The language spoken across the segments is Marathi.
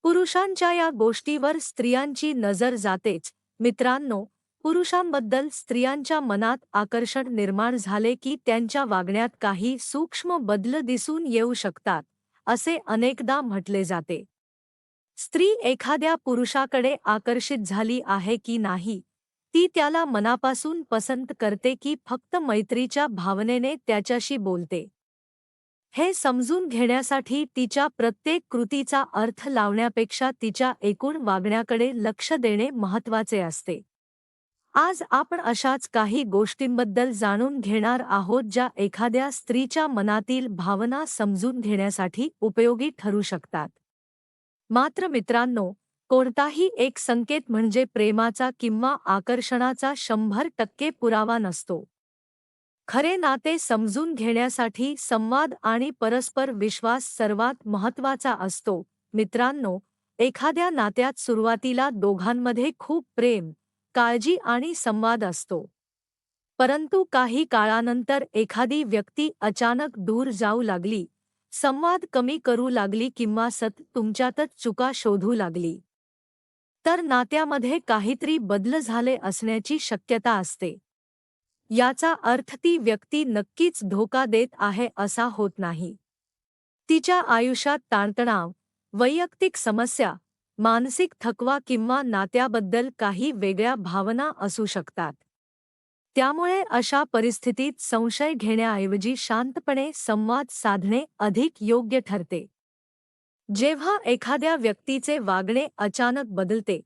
पुरुषांच्या या गोष्टीवर स्त्रियांची नजर जातेच. मित्रांनो, पुरुषांबद्दल स्त्रियांच्या मनात आकर्षण निर्माण झाले की त्यांच्या वागण्यात काही सूक्ष्म बदल दिसून येऊ शकतात, असे अनेकदा म्हटले जाते. स्त्री एखाद्या पुरुषाकडे आकर्षित झाली आहे की नाही, ती त्याला मनापासून पसंत करते की फक्त मैत्रीच्या भावनेने त्याच्याशी बोलते, हे समजून घेण्यासाठी तिच्या प्रत्येक कृतीचा अर्थ लावण्यापेक्षा तिच्या एकूण वागण्याकडे लक्ष देणे महत्त्वाचे असते. आज आपण अशाच काही गोष्टींबद्दल जाणून घेणार आहोत ज्या एखाद्या स्त्रीच्या मनातील भावना समजून घेण्यासाठी उपयोगी ठरू शकतात. मात्र मित्रांनो, कोणताही एक संकेत म्हणजे प्रेमाचा किंवा आकर्षणाचा 100% पुरावा नसतो. खरे नाते समजून घेण्यासाठी संवाद आणि परस्पर विश्वास सर्वात महत्त्वाचा असतो. मित्रांनो, एखाद्या नात्यात सुरुवातीला दोघांमध्ये खूप प्रेम, काळजी आणि संवाद असतो. परंतु काही काळानंतर एखादी व्यक्ती अचानक दूर जाऊ लागली, संवाद कमी करू लागली किंवा तुमच्यातच चुका शोधू लागली, तर नात्यामध्ये काहीतरी बदल झाले असण्याची शक्यता असते. याचा अर्थ ती व्यक्ती नक्कीच धोका देत आहे असा होत नाही. तिच्या आयुष्यात ताणतणाव, वैयक्तिक समस्या, मानसिक थकवा किंवा नात्याबद्दल काही वेगळ्या भावना असू शकतात. त्यामुळे अशा परिस्थितीत संशय घेण्याऐवजी शांतपणे संवाद साधणे अधिक योग्य ठरते. जेव्हा एखाद्या व्यक्तीचे वागणे अचानक बदलते,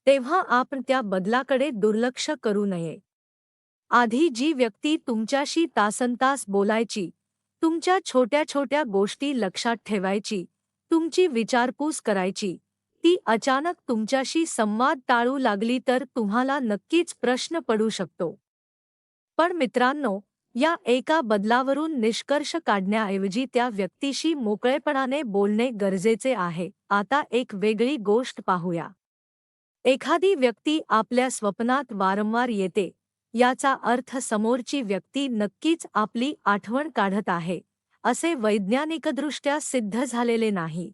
तेव्हा आपण त्या बदलाकडे दुर्लक्ष करू नये. आधी जी व्यक्ती तुमच्याशी तासनतास बोलायची, तुमच्या छोट्या छोट्या गोष्टी लक्षात ठेवायची, तुमची विचारपूस करायची, ती अचानक तुमच्याशी संवाद टाळू लागली तर तुम्हाला नक्कीच प्रश्न पडू शकतो. पण मित्रांनो, या एका बदलावरून निष्कर्ष काढण्याऐवजी त्या व्यक्तीशी मोकळेपणाने बोलणे गरजेचे आहे. आता एक वेगळी गोष्ट पाहूया. एखादी व्यक्ती आपल्या स्वप्नात वारंवार येते, याचा अर्थ समोरची व्यक्ती नक्कीच आपली आठवण काढत आहे, असे वैज्ञानिकदृष्ट्या सिद्ध झालेले नाही.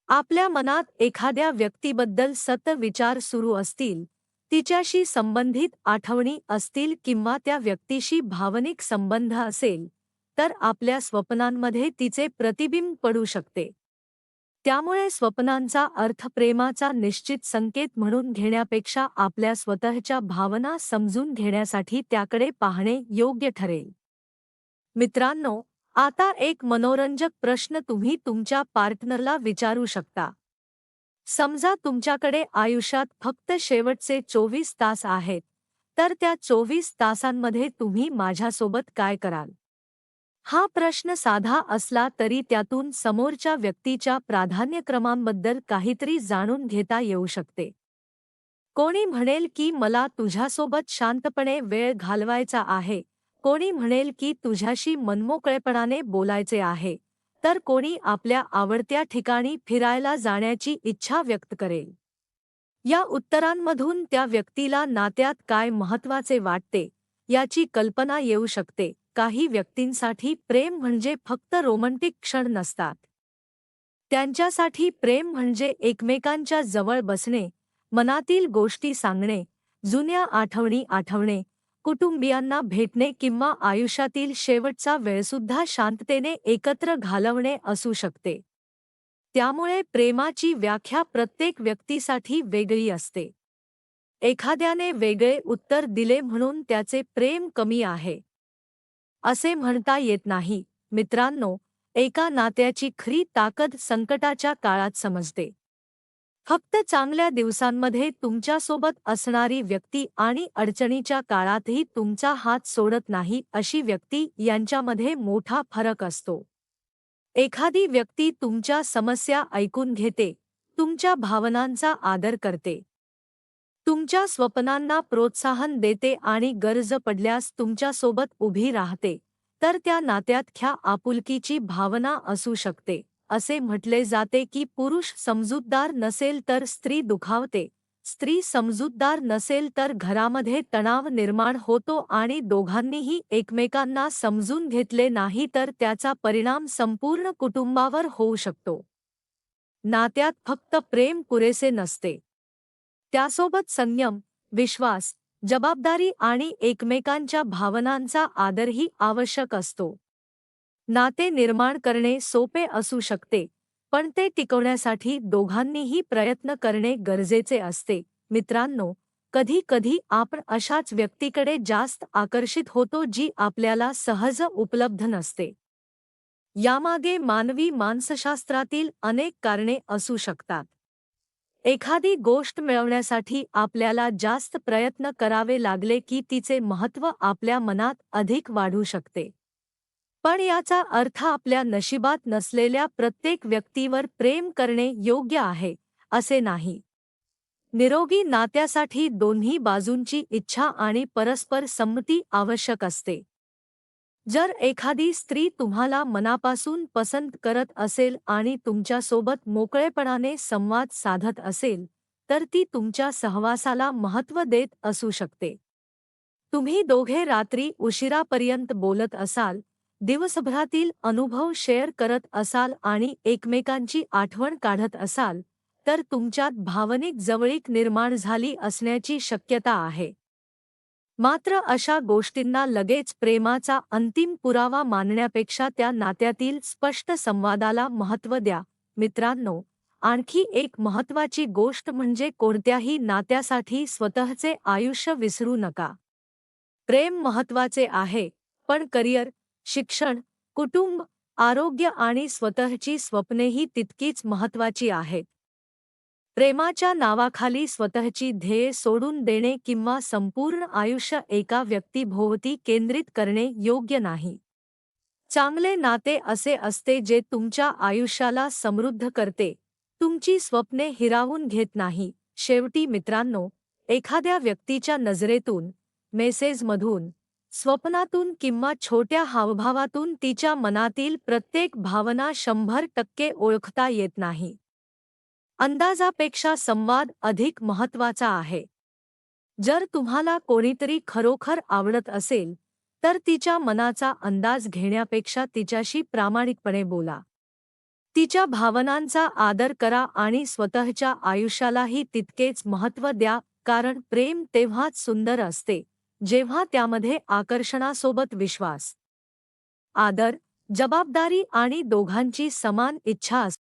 आपल्या मनात एखाद्या व्यक्तीबद्दल विचार सुरू असतील, तिच्याशी संबंधित आठवणी असतील किंवा त्या व्यक्तीशी भावनिक संबंध असेल, तर आपल्या स्वप्नांमध्ये तिचे प्रतिबिंब पडू शकते. त्यामुळे स्वप्नांचा अर्थ प्रेमाचा निश्चित संकेत म्हणून घेण्यापेक्षा आपल्या स्वतःच्या भावना समजून घेण्यासाठी त्याकडे पाहणे योग्य ठरेल. मित्रांनो, आता एक मनोरंजक प्रश्न तुम्ही तुमच्या पार्टनरला विचारू शकता. समजा तुमच्याकडे आयुष्यात फक्त शेवटचे 24 तास आहेत, तर त्या 24 तासांमध्ये तुम्ही माझ्यासोबत काय कराल? हा प्रश्न साधा असला तरी त्यातून समोरच्या व्यक्तीच्या प्राधान्यक्रमांबद्दल काहीतरी जाणून घेता येऊ शकते. कोणी म्हणेल की मला तुझ्यासोबत शांतपणे वेळ घालवायचा आहे, कोणी म्हणेल की तुझ्याशी मनमोकळेपणाने बोलायचे आहे, तर कोणी आपल्या आवडत्या ठिकाणी फिरायला जाण्याची इच्छा व्यक्त करेल. या उत्तरांमधून त्या व्यक्तीला नात्यात काय महत्त्वाचे वाटते, याची कल्पना येऊ शकते. काही व्यक्तींसाठी प्रेम म्हणजे फक्त रोमँटिक क्षण नसतात. त्यांच्यासाठी प्रेम म्हणजे एकमेकांच्या जवळ बसणे, मनातील गोष्टी सांगणे, जुन्या आठवणी आठवणे, कुटुंबियांना भेटणे किंवा आयुष्यातील शेवटचा वेळसुद्धा शांततेने एकत्र घालवणे असू शकते. त्यामुळे प्रेमाची व्याख्या प्रत्येक व्यक्तीसाठी वेगळी असते. एखाद्याने वेगळे उत्तर दिले म्हणून त्याचे प्रेम कमी आहे, असे म्हणता येत नाही. मित्रांनो, एका नात्याची खरी ताकद संकटाच्या काळात समजते. फक्त चांगल्या दिवसांमध्ये तुमच्यासोबत असणारी व्यक्ती आणि अडचणीच्या काळातही तुमचा हात सोडत नाही अशी व्यक्ती यांच्यामध्ये मोठा फरक असतो. एखादी व्यक्ती तुमच्या समस्या ऐकून घेते, तुमच्या भावनांचा आदर करते, तुमच्या स्वप्नांना प्रोत्साहन देते आणि गरज पडल्यास तुमच्यासोबत उभी राहते, तर त्या नात्यात आपुलकीची भावना असू शकते. असे म्हटले जाते की पुरुष समजूतदार नसेल तर स्त्री दुखावते, स्त्री समजूतदार नसेल तर घरामध्ये तणाव निर्माण होतो आणि दोघांनीही एकमेकांना समजून घेतले नाही तर त्याचा परिणाम संपूर्ण कुटुंबावर होऊ शकतो. नात्यात फक्त प्रेम पुरेसे नसते. त्यासोबत संयम, विश्वास, जबाबदारी आणि एकमेकांच्या भावनांचा आदरही आवश्यक असतो. नाते निर्माण करणे सोपे असू शकते, पण ते टिकवण्यासाठी दोघांनीही प्रयत्न करणे गरजेचे असते. मित्रांनो, कधी कधी आपण अशाच व्यक्तीकडे जास्त आकर्षित होतो जी आपल्याला सहज उपलब्ध नसते. यामागे मानवी मानसशास्त्रातील अनेक कारणे असू शकतात. एखादी गोष्ट मिळवण्यासाठी आपल्याला जास्त प्रयत्न करावे लागले की तिचे महत्त्व आपल्या मनात अधिक वाढू शकते. पण याचा अर्थ आपल्या नशिबात नसलेल्या प्रत्येक व्यक्तीवर प्रेम करणे योग्य आहे, असे नाही. निरोगी नात्यासाठी दोन्ही बाजूंची इच्छा आणि परस्पर संमती आवश्यक असते. जर एखादी स्त्री तुम्हाला मनापासून पसंत करत असेल आणि तुमच्यासोबत मोकळेपणाने संवाद साधत असेल, तर ती तुमच्या सहवासाला महत्त्व देत असू शकते. तुम्ही दोघे रात्री उशिरापर्यंत बोलत असाल, दिवसभरातील अनुभव शेअर करत असाल आणि एकमेकांची आठवण काढत असाल, तर तुमच्यात भावनिक जवळीक निर्माण झाली असण्याची शक्यता आहे. मात्र अशा गोष्टींना लगेच प्रेमाचा अंतिम पुरावा मानण्यापेक्षा त्या नात्यातील स्पष्ट संवादाला महत्त्व द्या. मित्रांनो, आणखी एक महत्त्वाची गोष्ट म्हणजे कोणत्याही नात्यासाठी स्वतःचे आयुष्य विसरू नका. प्रेम महत्त्वाचे आहे, पण करिअर, शिक्षण, कुटुंब, आरोग्य आणि स्वतःची स्वप्नेही तितकीच महत्त्वाची आहेत. प्रेमाच्या नावाखाली स्वतःची ध्येय सोडून देणे किंवा संपूर्ण आयुष्य एका व्यक्तीभोवती केंद्रित करणे योग्य नाही. चांगले नाते असे असते जे तुमच्या आयुष्याला समृद्ध करते, तुमची स्वप्ने हिरावून घेत नाही. शेवटी मित्रांनो, एखाद्या व्यक्तीच्या नजरेतून, मेसेजमधून, स्वप्नातून किंवा छोट्या हावभावातून तिच्या मनातील प्रत्येक भावना 100% ओळखता येत नाही. अंदाजापेक्षा संवाद अधिक महत्त्वाचा आहे. जर तुम्हाला कोणीतरी खरोखर आवडत असेल, तर तिच्या मनाचा अंदाज घेण्यापेक्षा तिच्याशी प्रामाणिकपणे बोला. तिच्या भावनांचा आदर करा आणि स्वतःच्या आयुष्यालाही तितकेच महत्त्व द्या, कारण प्रेम तेव्हाच सुंदर असते, जेव्हा त्यामध्ये आकर्षणासोबत विश्वास, आदर, जबाबदारी आणि दोघांची समान इच्छा असते.